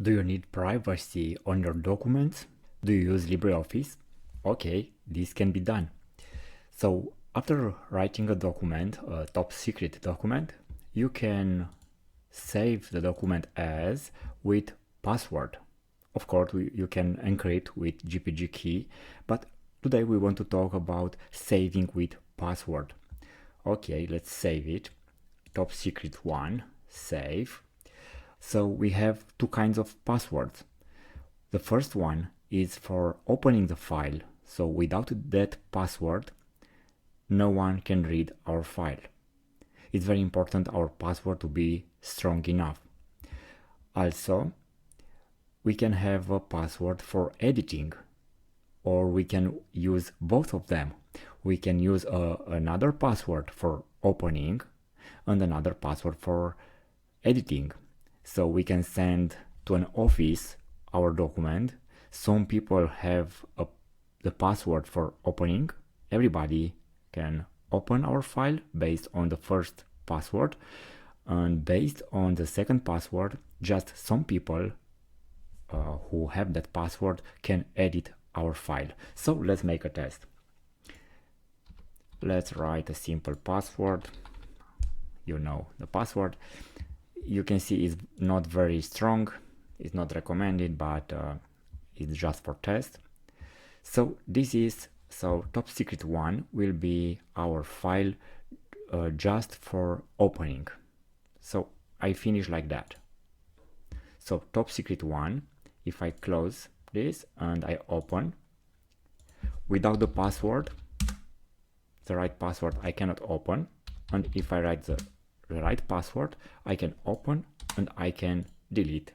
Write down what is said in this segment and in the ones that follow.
Do you need privacy on your documents? Do you use LibreOffice? Okay, this can be done. So after writing a document, a top secret document, you can save the document as with password. Of course, you can encrypt with GPG key, but today we want to talk about saving with password. Okay, let's save it. Top secret 1, save. So we have two kinds of passwords. The first one is for opening the file. So without that password, no one can read our file. It's very important our password to be strong enough. Also, we can have a password for editing, or we can use both of them. We can use another password for opening and another password for editing. So we can send to an office our document. Some people have the password for opening. Everybody can open our file based on the first password, and based on the second password, just some people who have that password can edit our file. So let's make a test. Let's write a simple password. You know the password. You can see it's not very strong, it's not recommended, but it's just for test. So this is, so top secret 1 will be our file just for opening. So I finish like that. So top secret 1, if I close this and I open, without the password, the right password, I cannot open. And if I write the right password, I can open and I can delete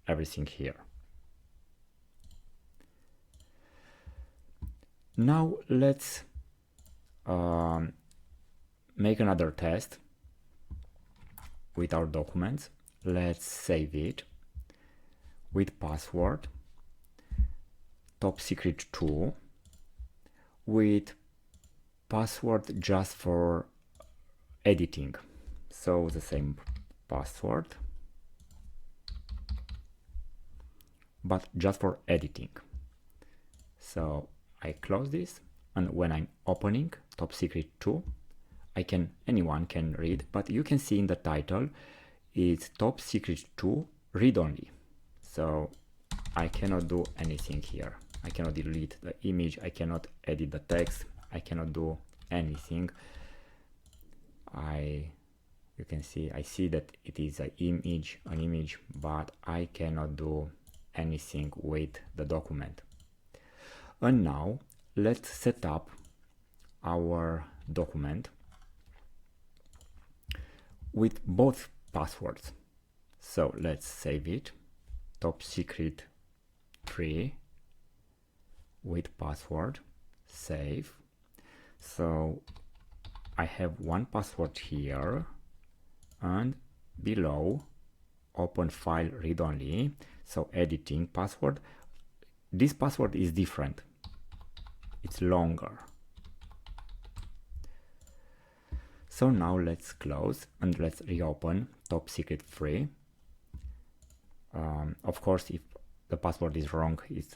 everything here. Now let's make another test with our documents. Let's save it with password top secret 2 with password just for editing. So the same password, but just for editing. So I close this, and when I'm opening top secret 2, anyone can read, but you can see in the title it's top secret 2 read only. So I cannot do anything here. I cannot delete the image, I cannot edit the text, I cannot do anything. You can see, I see that it is an image, but I cannot do anything with the document. And now let's set up our document with both passwords. So let's save it, top secret 3 with password, save. So I have one password here, and below open file read only, so editing password. This password is different, it's longer. So now let's close and let's reopen top secret 3. Of course, if the password is wrong, it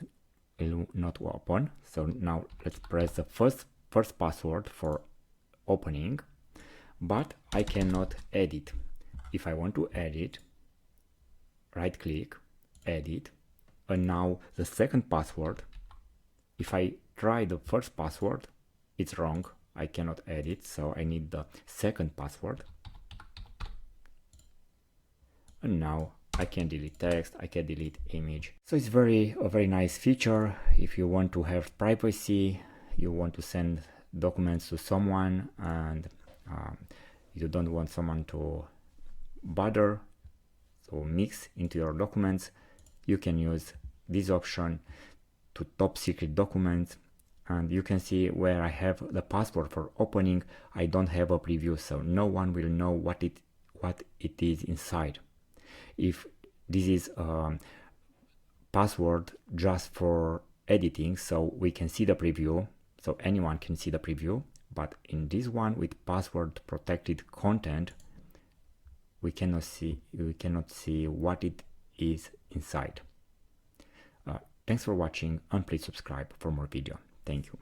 will not open. So now let's press the first password for opening, but I cannot edit. If I want to edit, right click, edit, and now the second password, if I try the first password, it's wrong, I cannot edit, so I need the second password. And now I can delete text, I can delete image. So it's a very nice feature. If you want to have privacy, you want to send documents to someone, and you don't want someone to bother, so mix into your documents, you can use this option to top secret documents. And you can see where I have the password for opening, I don't have a preview, so no one will know what it is inside. If this is a password just for editing, so we can see the preview, so anyone can see the preview, but in this one with password protected content, we cannot see what it is inside. Thanks for watching and please subscribe for more video. Thank you.